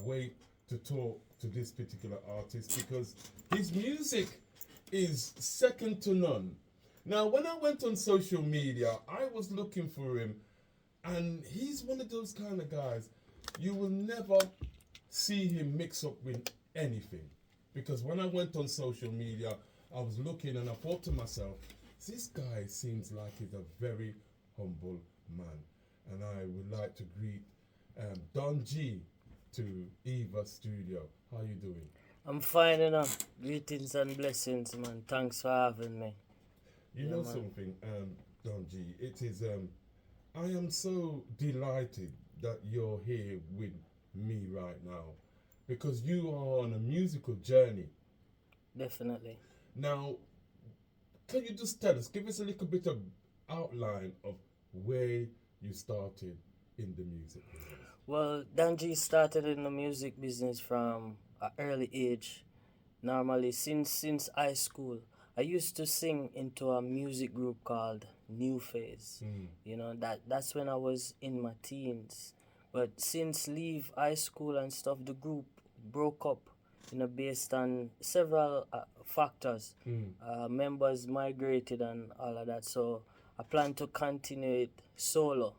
wait to talk to this particular artist because his music is second to none. Now, when I went on social media, I was looking for him, and he's one of those kind of guys you will never see him mix up with anything. Because when I went on social media, I was looking and I thought to myself, this guy seems like he's a very humble man. And I would like to greet Don G to Eva Studio. How you doing? I'm fine enough. Greetings and blessings, man. Thanks for having me. You know something, Don G, it is, I am so delighted that you're here with me right now because you are on a musical journey. Definitely. Now, can you just tell us, give us a little bit of outline of where you started in the music business? Well, Danji started in the music business from an early age. Normally, since high school, I used to sing into a music group called New Phase. You know, that's when I was in my teens. But since leave high school and stuff, the group broke up, you know, based on several factors. Members migrated and all of that. So I plan to continue it solo.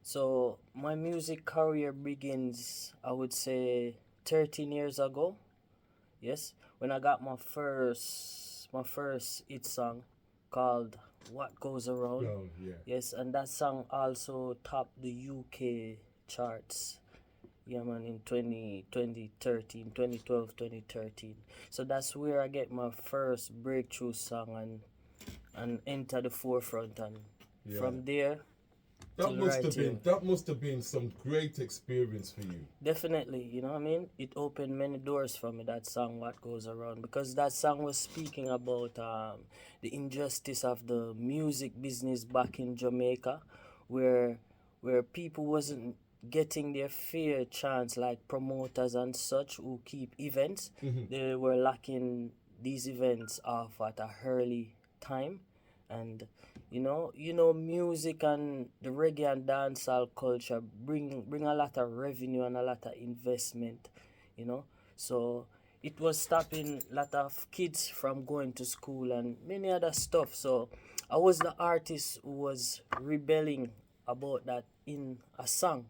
So my music career begins, I would say, 13 years ago. Yes, when I got my first hit song called What Goes Around. Oh, yeah. Yes, and that song also topped the UK charts. Yeah, man, in 2013, 2012, 2013. So that's where I get my first breakthrough song and enter the forefront. And from there, that must have been some great experience for you. Definitely, you know what I mean? It opened many doors for me, that song, What Goes Around, because that song was speaking about the injustice of the music business back in Jamaica, where people wasn't getting their fair chance, like promoters and such who keep events. They were locking these events off at a early time. And you know, music and the reggae and dancehall culture bring a lot of revenue and a lot of investment, you know. So it was stopping a lot of kids from going to school and many other stuff. So I was the artist who was rebelling about that in a song.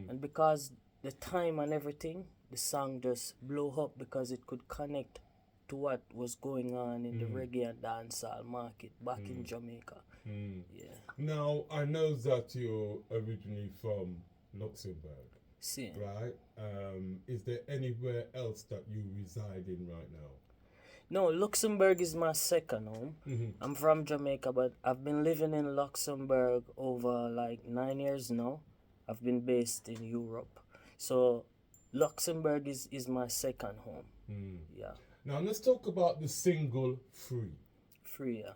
And because the time and everything, the song just blew up because it could connect to what was going on in the reggae and dancehall market back in Jamaica. Yeah. Now, I know that you're originally from Luxembourg, See. right? Is there anywhere else that you reside in right now? No, Luxembourg is my second home. I'm from Jamaica, but I've been living in Luxembourg over like 9 years now. I've been based in Europe. So Luxembourg is my second home. Yeah. Now, let's talk about the single Free. Free, yeah.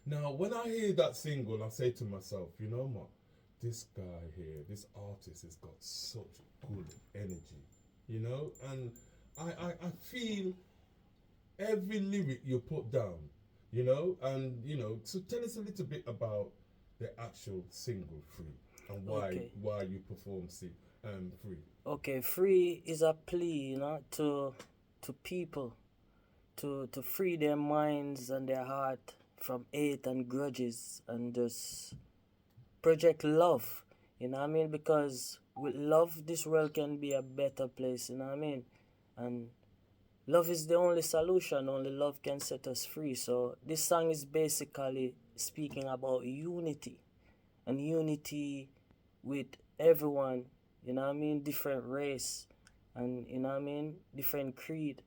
Now, when I hear that single, I say to myself, you know what? This guy here, this artist has got such good energy, you know? And I feel every lyric you put down, you know? And, you know, so tell us a little bit about the actual single Free and why you perform Free. Okay, Free is a plea, you know, to people. To free their minds and their heart from hate and grudges and just project love, you know what I mean? Because with love, this world can be a better place, you know what I mean? And love is the only solution, only love can set us free. So this song is basically speaking about unity, and unity with everyone, you know what I mean? Different race, and you know what I mean? Different creed,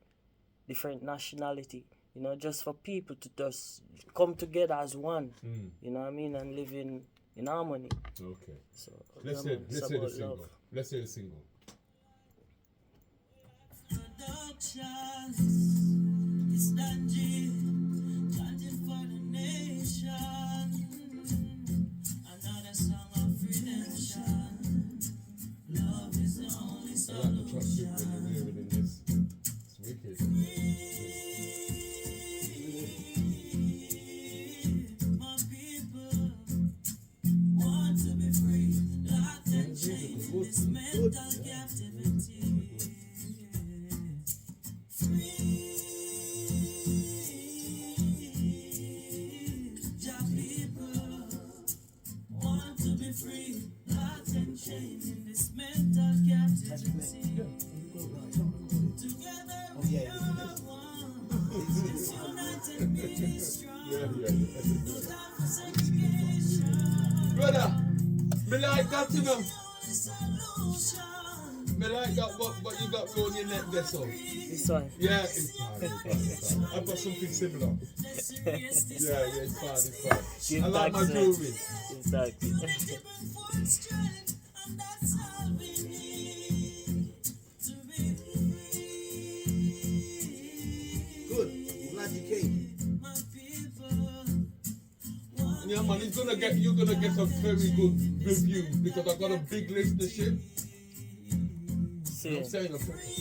different nationality, you know, just for people to just come together as one, you know what I mean, and live in harmony. Okay. So let's hear the single. Let's hear the single. It's Danji, chanting for the nation. Another song of redemption. Love is the only solution. I like the track when you're hearing this. It's wicked. My people want to be free, locked and chained in this mental captivity. got to know. only solution. Me like that what you got round your neck there, so. This one. Yeah, it's fine, it's fine. I've got something similar. Let's erase this Yeah, it's fine, it's fine. Give I like my thanks, man. jewelry. Exactly. given full strength, and that's all we need to be Good. I'm glad you came. my people. Yeah, man, you're gonna get a very good review because I got a big listenership. See, I'm saying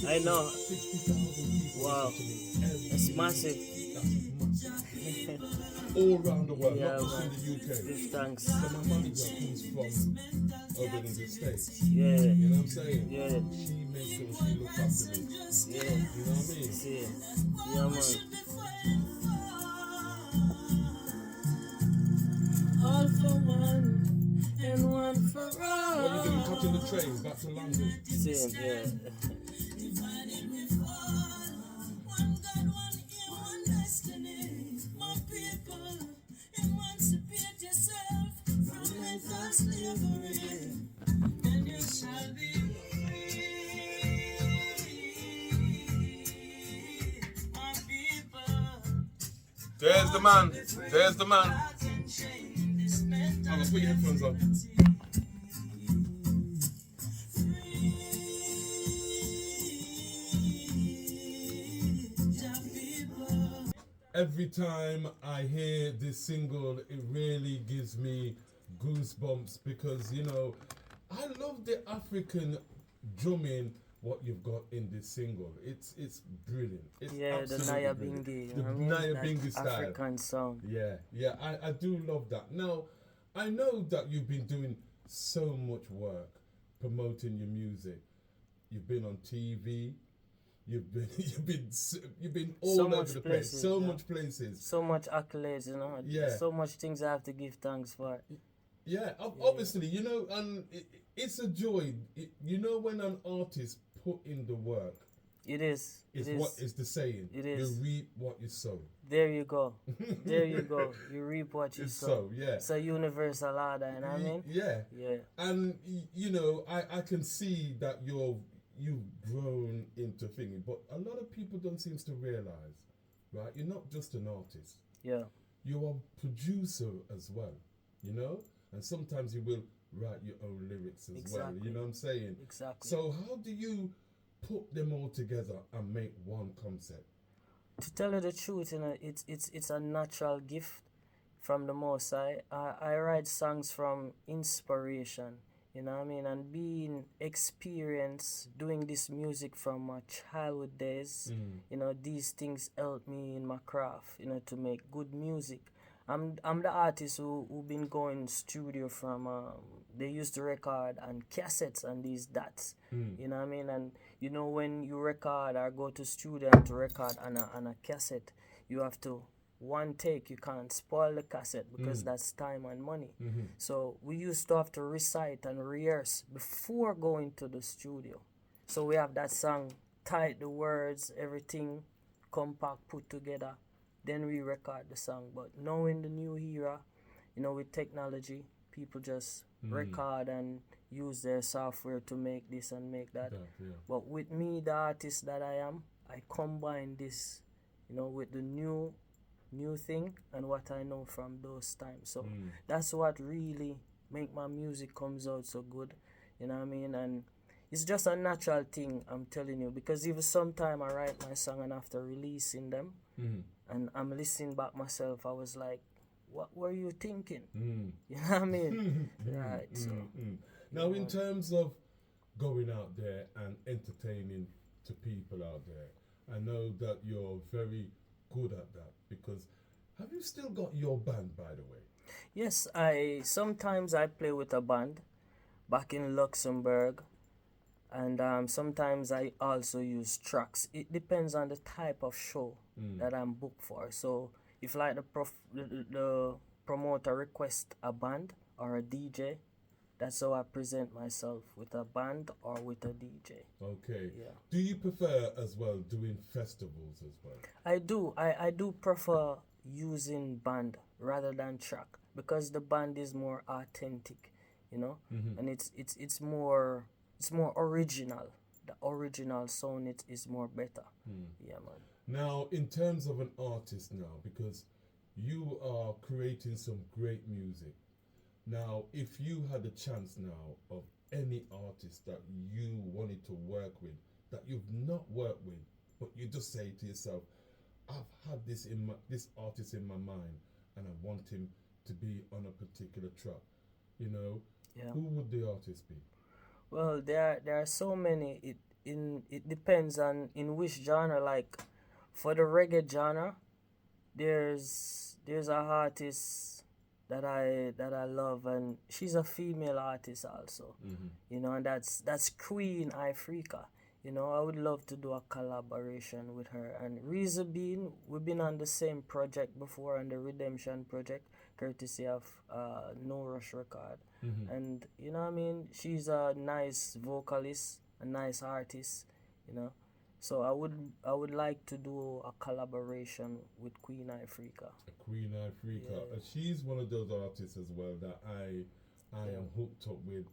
I know. 60,000 people. Wow. listen to me every That's week. massive. That's massive. All around the world, Yeah, not just man. in the UK. Give thanks. So my manager comes from over in the States. Yeah, You know what I'm saying? yeah, She makes sure she looks after me. yeah. You know what I mean? See, yeah, man. All for one and one for all. What are you doing? Catching the train back to London? See, yeah. Divided we fall. One God, one aim, one destiny. My people, emancipate yourself from mental slavery, and you shall be free. My people, There's the man. There's the man. hearts and shame, this mental I'm gonna put your headphones on. Jah people. Every time I hear this single, it really gives me goosebumps because, you know, I love the African drumming, what you've got in this single. It's brilliant. It's Yeah, the absolutely Naya brilliant. Bingi. The I mean, Naya that Bingi style. African sound. Yeah, I do love that. Now, I know that you've been doing so much work promoting your music. You've been on TV. You've been all So over much the place. places, So yeah. much places. So much accolades, you know. Yeah. So much things I have to give thanks for. Yeah, obviously, you know, and it's a joy. You know, when an artist put in the work, It is. it's It is. what is the saying. It is. You reap what you sow. There you go. There you go. You reap what you It's sow. so, yeah. It's a universal order, you know what I mean? Yeah. Yeah. And you know, I can see that you've grown into thinking, but a lot of people don't seem to realize, right? You're not just an artist. Yeah. You're a producer as well, you know? And sometimes you will write your own lyrics as well. Exactly. You know what I'm saying? Exactly. So how do you put them all together and make one concept? To tell you the truth, you know, it's a natural gift from the Most High. I write songs from inspiration, you know what I mean, and being experienced doing this music from my childhood days. You know, these things help me in my craft, you know, to make good music. I'm the artist who been going studio from they used to record on cassettes and these dots. You know what I mean? And you know, when you record or go to studio and to record on a cassette, you have to one take. You can't spoil the cassette because that's time and money. So we used to have to recite and rehearse before going to the studio. So we have that song tight, the words, everything compact, put together. Then we record the song. But now in the new era, you know, with technology, people just record and use their software to make this and make that. Yeah. But with me, the artist that I am, I combine this, you know, with the new thing and what I know from those times. So that's what really make my music comes out so good. You know what I mean? And it's just a natural thing, I'm telling you, because even sometime I write my song and after releasing them, and I'm listening back myself, I was like, what were you thinking? You know what I mean? Right. So Now, in terms of going out there and entertaining to people out there, I know that you're very good at that because have you still got your band, by the way? yes, I sometimes I play with a band back in Luxembourg, and sometimes I also use tracks. It depends on the type of show that I'm booked for. So if like the promoter requests a band or a DJ, that's how I present myself, with a band or with a DJ. Okay. Yeah. Do you prefer as well doing festivals as well? I do. I do prefer using band rather than track because the band is more authentic. you know, and it's more original. The original sound is more better. Yeah, man. Now, in terms of an artist now, because you are creating some great music. Now, if you had a chance now of any artist that you wanted to work with, that you've not worked with, but you just say to yourself, I've had this artist in my mind, and I want him to be on a particular track, you know, who would the artist be? Well, there are so many. It depends on in which genre. Like for the reggae genre, there's a artist that I love, and she's a female artist also. You know, and that's Queen Ifrica. You know, I would love to do a collaboration with her. And reason being, we've been on the same project before, on the Redemption project, courtesy of No Rush Record. And you know what I mean, she's a nice vocalist, a nice artist, you know. So I would like to do a collaboration with Queen Ifrica. Queen Ifrica. She's one of those artists as well that I am hooked up with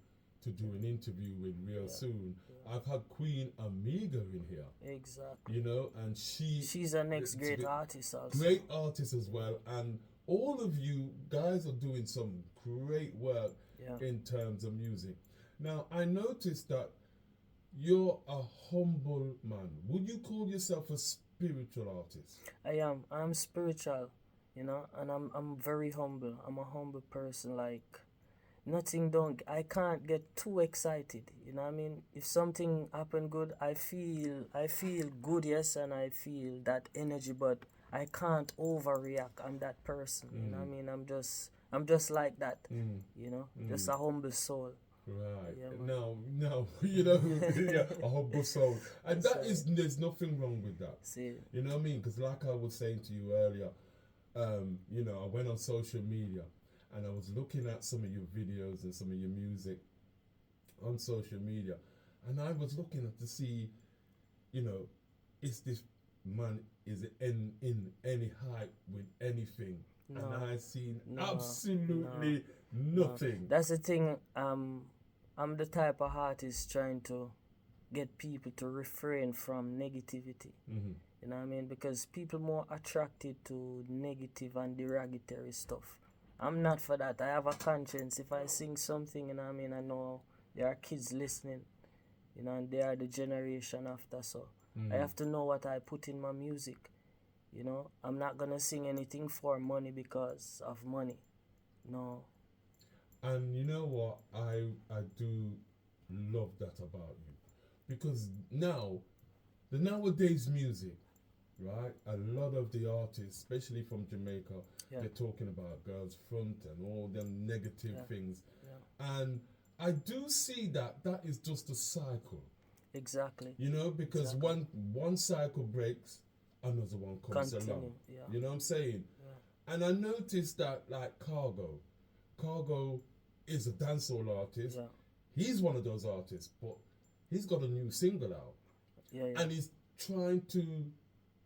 to do an interview with real soon. I've had Queen Amiga in here. Exactly. You know, and she's a next great artist also. Great artist as well. And all of you guys are doing some great work in terms of music. Now, I noticed that you're a humble man. Would you call yourself a spiritual artist? I am. I'm spiritual, you know, and I'm very humble. I'm a humble person. Like I can't get too excited. You know what I mean? If something happened good, I feel good, yes, and I feel that energy, but I can't overreact. I'm that person. You know what I mean? I'm just like that. You know, just a humble soul. Right. Yeah, now, you know, a humble soul. And there's nothing wrong with that. See. You know what I mean? Because like I was saying to you earlier, you know, I went on social media and I was looking at some of your videos and some of your music on social media. And I was looking at to see, you know, is this man, is it in any hype with anything? No, and I seen absolutely nothing. That's the thing. I'm the type of artist trying to get people to refrain from negativity. You know what I mean? Because people more attracted to negative and derogatory stuff. I'm not for that. I have a conscience. If I sing something, you know what I mean, I know there are kids listening, you know, and they are the generation after. So I have to know what I put in my music. You know, I'm not gonna sing anything for money because of money. No. And you know what? I do love that about you. Because now, the nowadays music, right? A lot of the artists, especially from Jamaica, they're talking about girls front and all them negative things. And I do see that is just a cycle. Exactly. You know, because one cycle breaks, another one comes along. You know what I'm saying? And I noticed that, like Cargo is a dancehall artist. He's one of those artists, but he's got a new single out. And he's trying to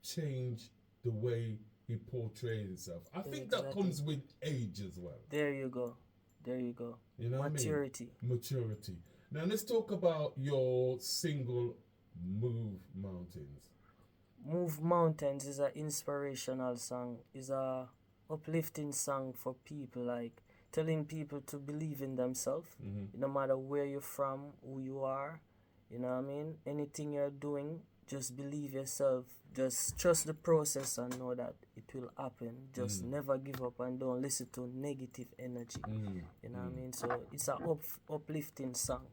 change the way he portrays himself. I think that comes with age as well. There you go. You know Maturity. what I mean? Maturity. Now let's talk about your single, Move Mountains. Move Mountains is an inspirational song. Is a uplifting song for people, like telling people to believe in themselves. No matter where you're from, who you are, you know what I mean? Anything you're doing, just believe yourself. Just trust the process and know that it will happen. Just never give up and don't listen to negative energy. You know what I mean? So it's an uplifting song.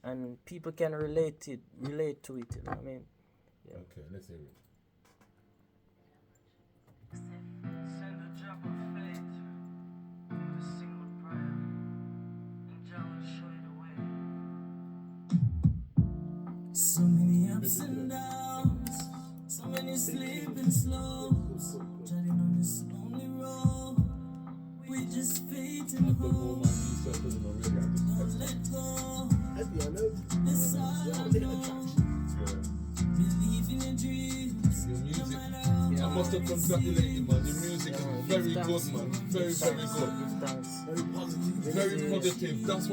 And people can relate to it, you know what I mean? Okay, let's hear it. Send a drop of faith, a single prayer, and Jah will show you the way. So many ups and downs, so many sleeping slows, treading on this lonely road. We just faith and hope. Don't let go. This all I know. Believe in your dreams. Your music, I must have congratulated you, man. Your music is very good, man. Very, very good. Give thanks. Very positive. Very positive. That's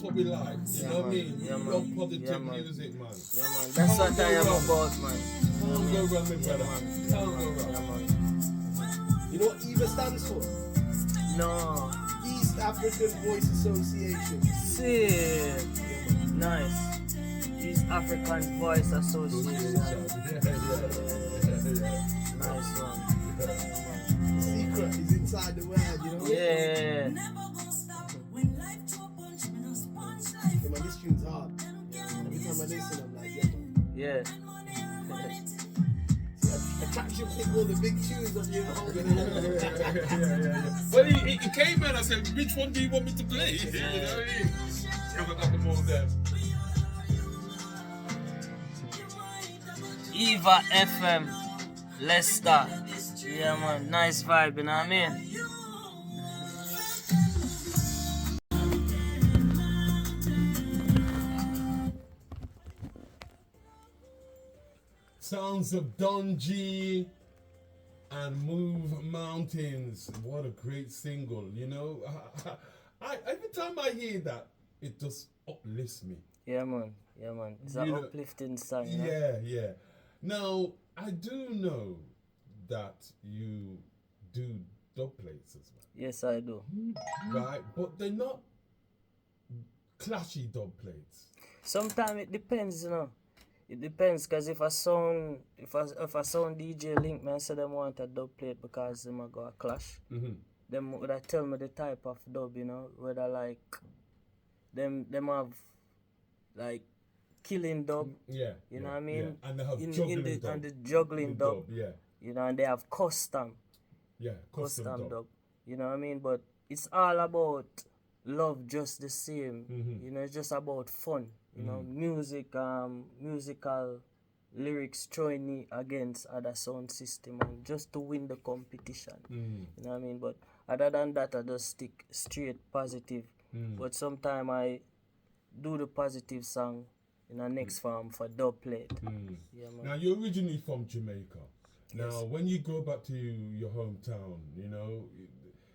what we like. You know what I mean? Yeah, man. Love positive Yeah, man. music, man. Yeah, man. That's what I am about, man. Can't go wrong with brother. Man. Can't go Yeah, wrong. man. You know what EVA stands for? No. East African Voice Association. Sick. Nice. East African Voice Association. Nice one. The secret is inside the word, you know? Yeah. Yeah, man, this tune's hard. Every time I listen, I'm like, yeah, man. Yeah. I catch you pick all the big tunes of you. Well, he came in and said, which one do you want me to play? You know what I mean? Yeah, we got them all there. Eva FM. Leicester. Yeah, man. Nice vibe, you know what I mean? Sounds of Don G and Move Mountains. What a great single, you know. Every time I hear that, it just uplifts me. Yeah, man. Yeah, man. It's an You know, uplifting song, you know? Yeah. Now, I do know that you do dub plates as well, Yes, I do. right? But they're not clashy dub plates. Sometimes it depends, you know. It depends, cause if a sound DJ link me and say them want a dub plate because them a go a clash, them would tell me the type of dub, you know, whether like them have like killing dub, Yeah. you know what I mean? Yeah. And they have in juggling the dub. and the juggling The dub, yeah. you know, and they have custom Custom dub. you know what I mean? But it's all about love just the same, you know, it's just about fun. You know, musical lyrics throwing it against other sound system and just to win the competition. You know what I mean? But other than that, I just stick straight positive. But sometimes I do the positive song in the next form for dub plate. Yeah, man. Now, you're originally from Jamaica. Now, when you go back to your hometown, you know,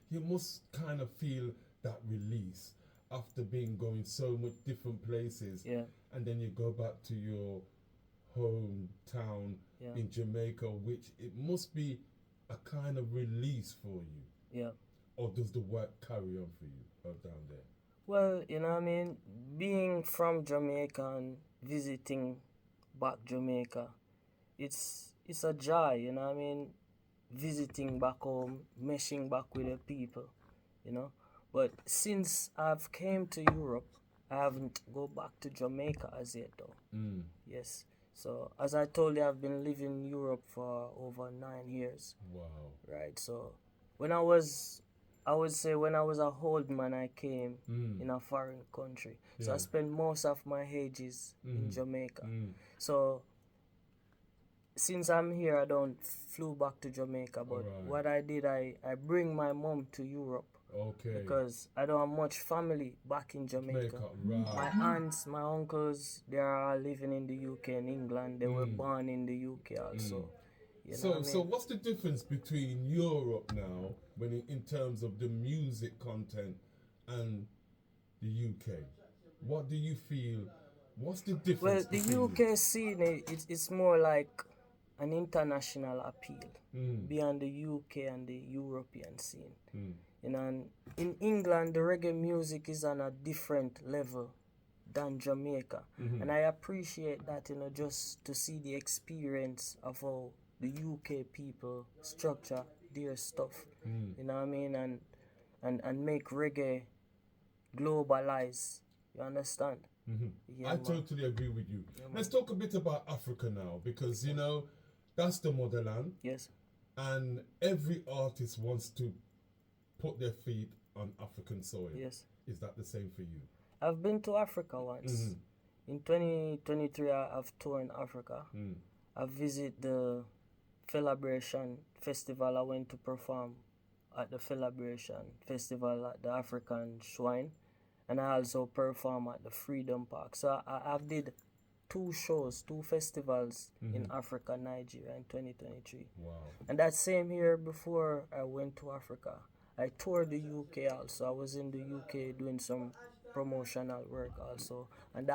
you must kind of feel that release after going so much different places, and then you go back to your hometown in Jamaica, which it must be a kind of release for you. Yeah. Or does the work carry on for you down there? Well, you know what I mean? Being from Jamaica and visiting back Jamaica, it's a joy, you know what I mean? Visiting back home, meshing back with the people, you know? But since I've came to Europe, I haven't go back to Jamaica as yet though. Yes. So as I told you, I've been living in Europe for over 9 years. Wow. Right. So I would say when I was a old man, I came in a foreign country. So I spent most of my ages in Jamaica. So since I'm here, I don't flew back to Jamaica. But what I did, I bring my mom to Europe. Okay. Because I don't have much family back in Jamaica. Right. My aunts, my uncles, they are all living in the UK and England. They were born in the UK also. You know what I mean? So what's the difference between Europe now, in terms of the music content, and the UK? What do you feel? What's the difference? Well, the between UK scene, it's more like an international appeal beyond the UK and the European scene. You know, and in England, the reggae music is on a different level than Jamaica. And I appreciate that, you know, just to see the experience of how the UK people structure their stuff. You know what I mean? And make reggae globalize. You understand? Yeah, I totally agree with you. Let's talk a bit about Africa now, because, you know, that's the motherland. Yes. And every artist wants to put their feet on African soil. Yes. Is that the same for you? I've been to Africa once. In 2023, I've toured Africa. I visited the Celebration Festival. I went to perform at the Celebration Festival at the African Shrine. And I also perform at the Freedom Park. So I've did 2 shows, 2 festivals in Africa, Nigeria in 2023. Wow. And that same year before I went to Africa, I toured the UK also. I was in the UK doing some promotional work also. And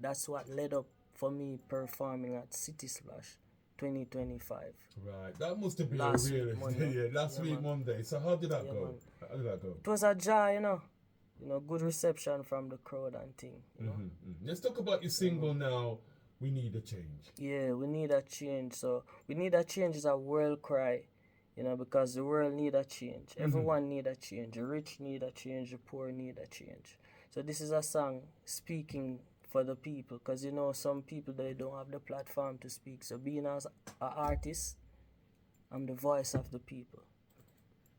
that's what led up for me performing at City Splash 2025. Right. That must have been Last a really week Monday. last week man. Monday. So how did that go? man. How did that go? It was a jar, good reception from the crowd and thing. You know? Let's talk about your single now. We need a change. Yeah, we need a change. So we need a change is a world cry, because the world need a change. Everyone need a change. The rich need a change. The poor need a change. So this is a song speaking for the people, because some people, they don't have the platform to speak. So being as an artist, I'm the voice of the people.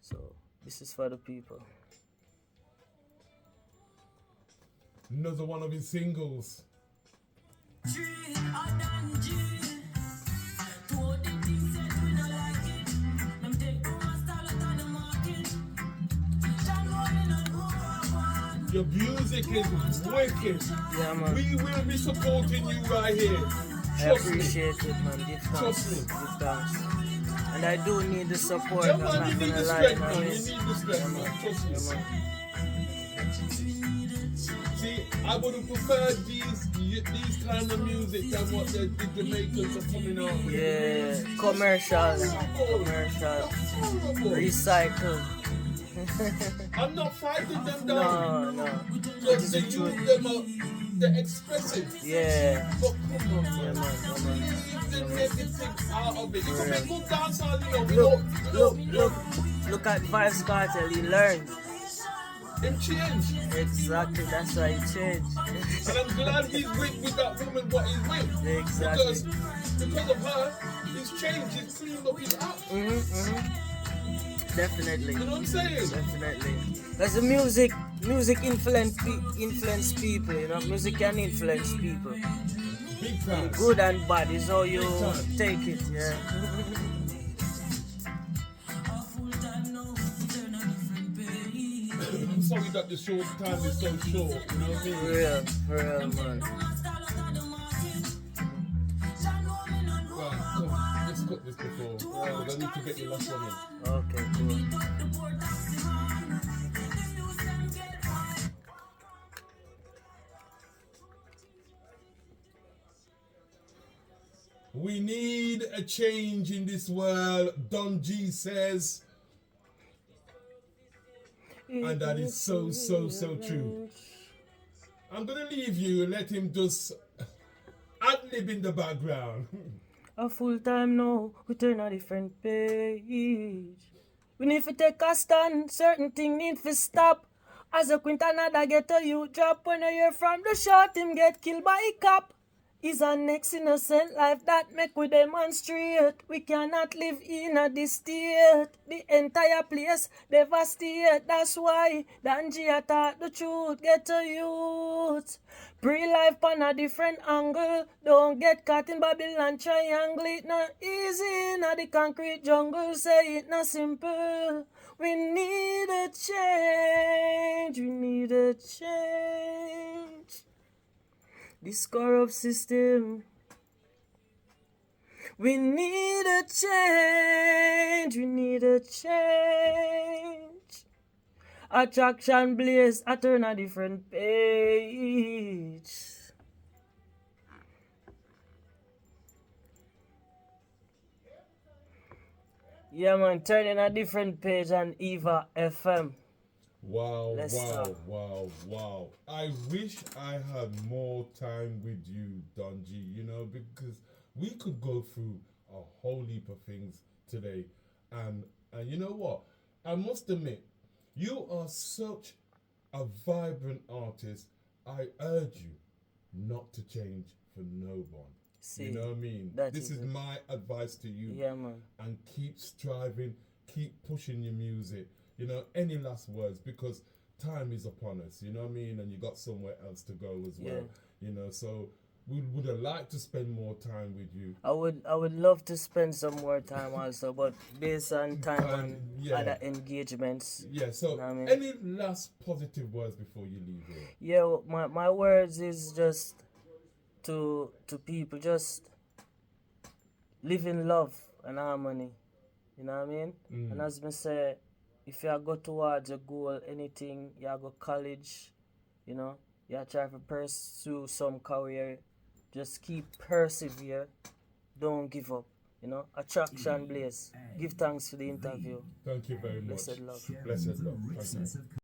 So this is for the people. Another one of his singles. Your music is wicked. Yeah, man. We will be supporting you right here. I Trust me. appreciate it, man. Give thanks. Trust me. Give thanks. And I do need the support. Yeah, I'm man, not you need gonna the lie, strength, man. man. You need the strength, man. Trust me. Yeah, man. See, I would have preferred these kind of music than what the Jamaicans are coming out with. Yeah, commercial, recycle. I'm not fighting them down. No. Because the youth, they're expressive. Yeah. But come on, Yeah, man. man. Leave the negative out of it. You can make good dancehall, Look at Vibes Cartel, he learned. Him change. Exactly, that's why he changed. And I'm glad he's with that woman what he's with. Exactly. Because of her, he's changed, he's cleaned up his act. Definitely. You know what I'm saying? Definitely. Because the music influence people, Music can influence people. Big time. Good and bad is how you take it, yeah. I'm sorry that the short time is so short, you know what I mean? For real, man. Right, come on, let's cut this before. I need to get your last one in. Okay, cool. We need a change in this world, Don G says. And that is so true. I'm gonna leave you and let him just ad-lib in the background. A full time now, we turn a different page. We need to take a stand, certain thing need to stop. As a Quintanada get a youth drop, when I hear from the shot, him get killed by a cop. Is our next innocent life that make we demonstrate. We cannot live in this state. The entire place devastate. That's why Danji taught the truth. Get a youth. Pre-life on a different angle. Don't get caught in Babylon triangle. It not easy. Not the concrete jungle. Say it not simple. We need a change. We need a change. This corrupt system. We need a change. We need a change. Attraction blaze. I turn a different page. Yeah, man, turning a different page on Eva FM. Wow, Let's wow, start. wow. I wish I had more time with you, Don G, because we could go through a whole heap of things today. And you know what? I must admit, you are such a vibrant artist. I urge you not to change for no one. See, you know what I mean? This is my advice to you. Yeah, man. And keep striving, keep pushing your music. Any last words, because time is upon us, you know what I mean? And you got somewhere else to go as well, so we would have liked to spend more time with you. I would love to spend some more time also, but based on time and other engagements. Yeah, so you know what I mean? Any last positive words before you leave here? Yeah, my words is just to people, just live in love and harmony. You know what I mean? And as me say, if you go towards a goal, anything, you go college, you know, you try to pursue some career, just keep persevere, don't give up. You know, attraction, Blaze. Give thanks for the interview. Thank you very much. Blessed love. Blessed love. Thank you.